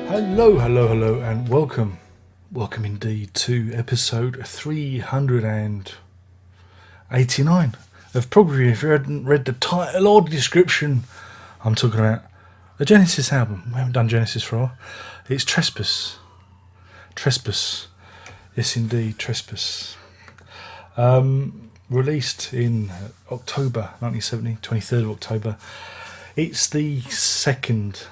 Hello, and welcome indeed to episode 389 of Prog. If you hadn't read the title or the description, I'm talking about a Genesis album. We haven't done Genesis for a while. It's Trespass. Yes, indeed, Trespass. Released in October 1970, 23rd of October. It's the second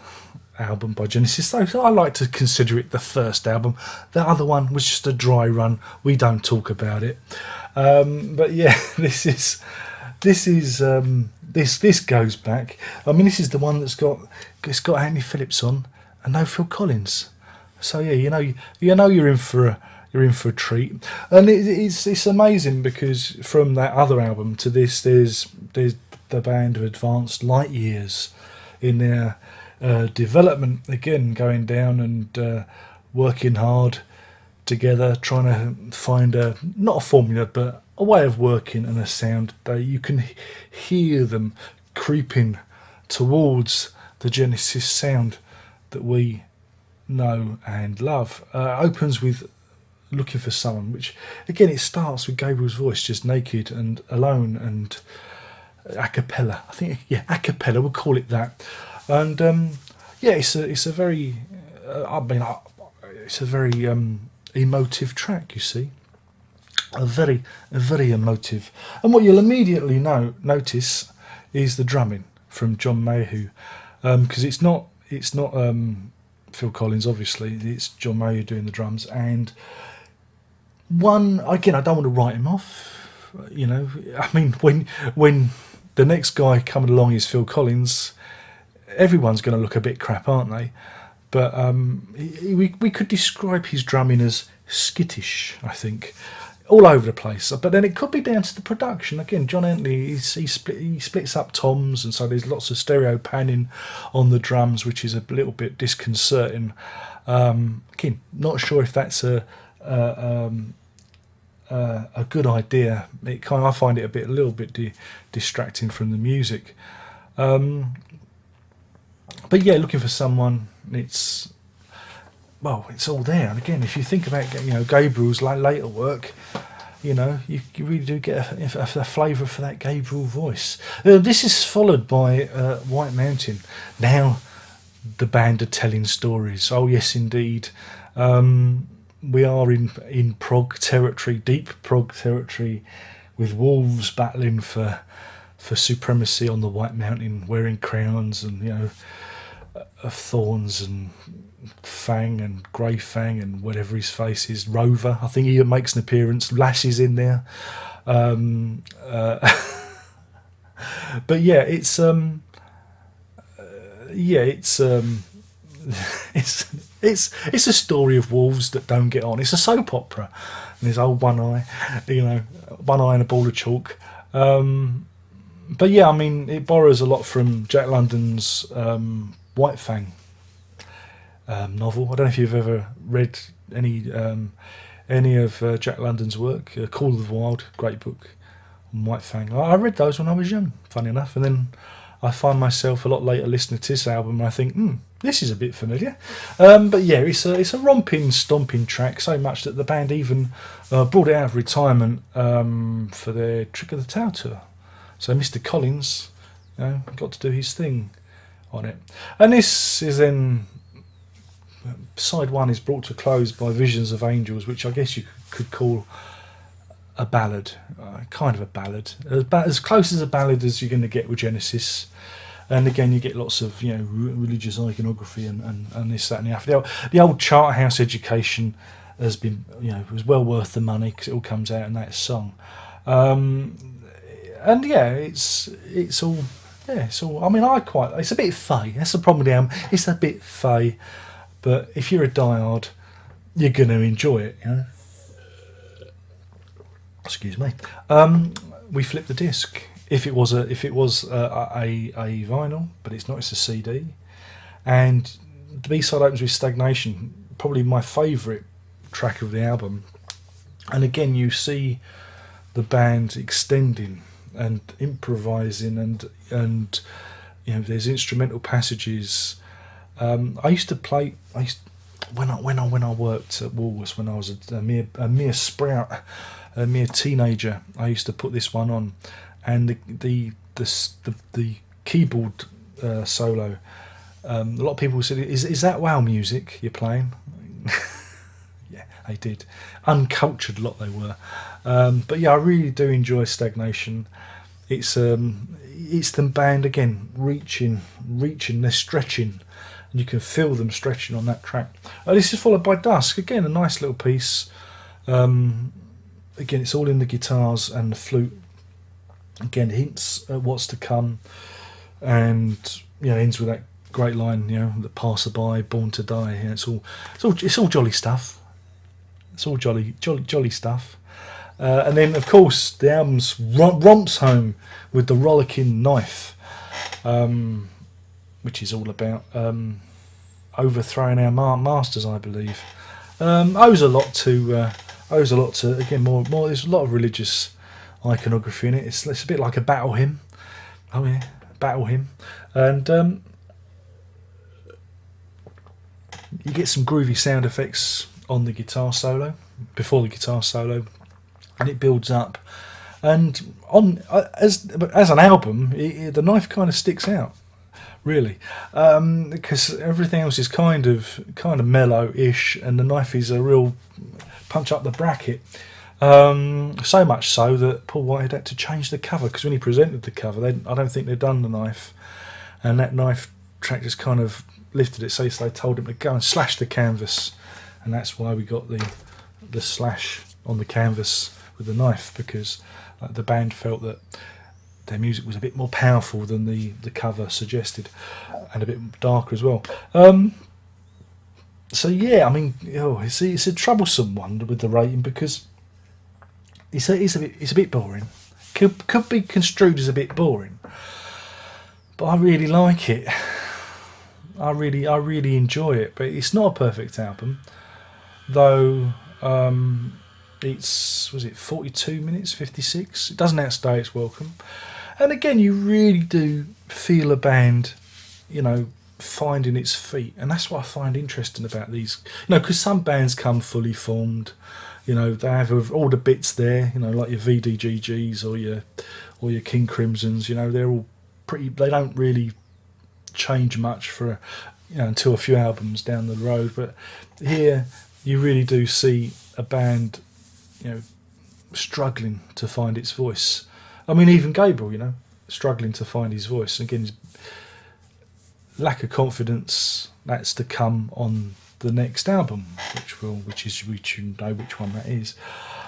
album by Genesis, so I like to consider it the first album. The other one was just a dry run. We don't talk about it, but yeah, this goes back. I mean, this is the one that's got Anthony Phillips on and no Phil Collins. So yeah, you're in for a treat, and it's amazing because from that other album to this, there's the band have advanced light years in their development, again going down and working hard together, trying to find not a formula but a way of working and a sound that you can hear them creeping towards the Genesis sound that we know and love. Opens with Looking for Someone, which again it starts with Gabriel's voice just naked and alone and a cappella. I think a cappella, we'll call it that. And it's a very emotive track. You see, a very emotive. And what you'll immediately notice is the drumming from John Mayhew, because it's not Phil Collins. Obviously, it's John Mayhew doing the drums. And one again, I don't want to write him off. I mean, when the next guy coming along is Phil Collins, everyone's going to look a bit crap, aren't they? But we could describe his drumming as skittish, I think, all over the place. But then it could be down to the production. Again, John Antley, he splits up toms, and so there's lots of stereo panning on the drums, which is a little bit disconcerting. Again, not sure if that's a good idea. I find it a little bit distracting from the music. But yeah, Looking for Someone, it's all there. And again, if you think about Gabriel's later work, you really do get a flavour for that Gabriel voice. This is followed by White Mountain. Now the band are telling stories. Oh yes, indeed. We are in Prog territory, deep Prog territory, with wolves battling for supremacy on the White Mountain, wearing crowns and of thorns and Fang and Grey Fang and whatever his face is, Rover. I think he makes an appearance. Lash is in there, but yeah, it's it's a story of wolves that don't get on. It's a soap opera, and there's old one eye and a ball of chalk. But yeah, I mean, it borrows a lot from Jack London's White Fang novel. I don't know if you've ever read any of Jack London's work. Call of the Wild, great book on White Fang. I read those when I was young, funny enough, and then I find myself a lot later listening to this album and I think, this is a bit familiar. But yeah, it's a romping, stomping track, so much that the band even brought it out of retirement for their Trick of the Tail tour. So Mr. Collins got to do his thing on it. And this is then, side one is brought to a close by Visions of Angels, which I guess you could call a ballad, kind of a ballad, as close as a ballad as you're going to get with Genesis. And again, you get lots of religious iconography and this, that, and the other. The old Charterhouse education has been was well worth the money because it all comes out in that song. And yeah, it's all. I mean, it's a bit fey. That's the problem with the album. It's a bit fey, but if you're a diehard, you're going to enjoy it. Excuse me. We flipped the disc. If it was a vinyl, but it's not. It's a CD, and the B-side opens with Stagnation, probably my favourite track of the album. And again, you see the band extending and improvising, and there's instrumental passages I used to play. When I worked at Woolworths, when I was a mere sprout, a mere teenager, I used to put this one on, and the keyboard solo. A lot of people said, "Is that WoW music you're playing?" Yeah, they did. Uncultured lot they were, but yeah, I really do enjoy Stagnation. It's the band again reaching. They're stretching. And you can feel them stretching on that track. This is followed by Dusk. Again, a nice little piece. Again, it's all in the guitars and the flute. Again, hints at what's to come. And ends with that great line, the passerby, born to die. It's all jolly stuff. It's all jolly stuff. And then, of course, the album's romps home with the rollicking knife. Which is all about overthrowing our masters, I believe. Owes a lot to again more. There's a lot of religious iconography in it. It's a bit like a battle hymn. Oh yeah, battle hymn, and you get some groovy sound effects on the guitar solo before the guitar solo, and it builds up. And as an album, the knife kind of sticks out. Really, because everything else is kind of mellow-ish, and the knife is a real punch up the bracket. So much so that Paul Whitehead had to change the cover, because when he presented the cover, I don't think they'd done the knife, and that knife track just kind of lifted it. So they told him to go and slash the canvas, and that's why we got the slash on the canvas with the knife, because the band felt that their music was a bit more powerful than the cover suggested, and a bit darker as well. So yeah, I mean, it's a troublesome one with the rating, because it's a bit boring. Could be construed as a bit boring, but I really like it. I really enjoy it. But it's not a perfect album, though. Was it 42 minutes, 56? It doesn't outstay its welcome. And again, you really do feel a band, finding its feet. And that's what I find interesting about these. Because some bands come fully formed. They have all the bits there, like your VDGGs or your King Crimsons. They're all pretty. They don't really change much for until a few albums down the road. But here, you really do see a band, struggling to find its voice. I mean, even Gabriel, struggling to find his voice. Again, his lack of confidence, that's to come on the next album, which you know which one that is.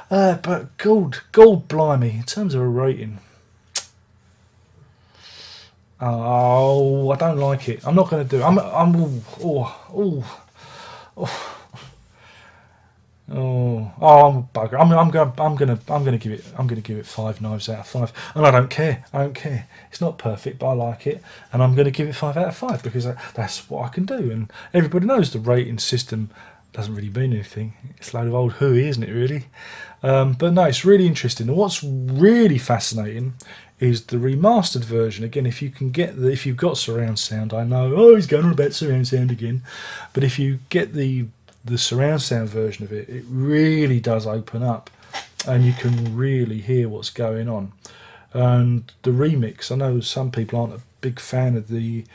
But God blimey, in terms of a rating, I don't like it. I'm not going to do it. I'm bugger. I'm gonna give it 5 knives out of 5, and I don't care. It's not perfect, but I like it, and I'm gonna give it 5 out of 5 because that's what I can do. And everybody knows the rating system doesn't really mean anything. It's a load of old hooey, isn't it? Really, but no, it's really interesting. And what's really fascinating is the remastered version. Again, if you've got surround sound, I know. He's going on about surround sound again, but if you get the surround sound version of it, it really does open up, and you can really hear what's going on. And the remix, I know some people aren't a big fan of the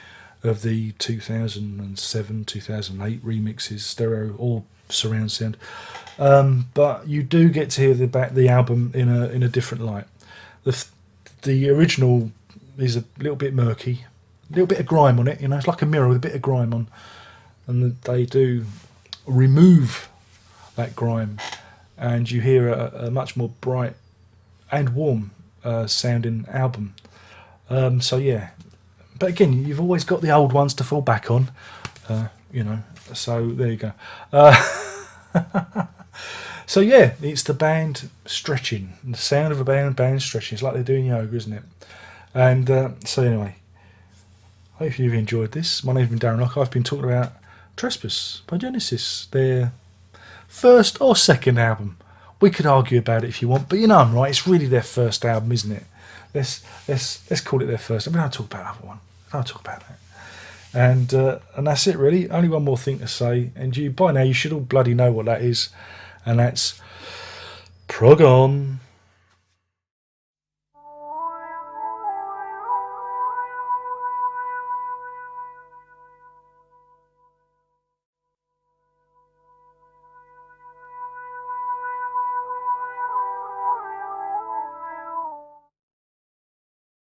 2007, 2008 remixes, stereo or surround sound, but you do get to hear the album in a different light. The original is a little bit murky, a little bit of grime on it. It's like a mirror with a bit of grime on, and they do remove that grime, and you hear a much more bright and warm sounding album. So yeah, but again, you've always got the old ones to fall back on, so there you go. So yeah, it's the band stretching, the sound of a band stretching. It's like they're doing yoga, isn't it? And so anyway, hopefully you've enjoyed this. My name's been Darren Rock. I've been talking about Trespass by Genesis, their first or second album. We could argue about it if you want, but I'm right. It's really their first album, isn't it? Let's call it their first. I mean, I'll talk about the other one. I'll talk about that. And that's it really. Only one more thing to say, and you by now you should all bloody know what that is, and that's Prog on.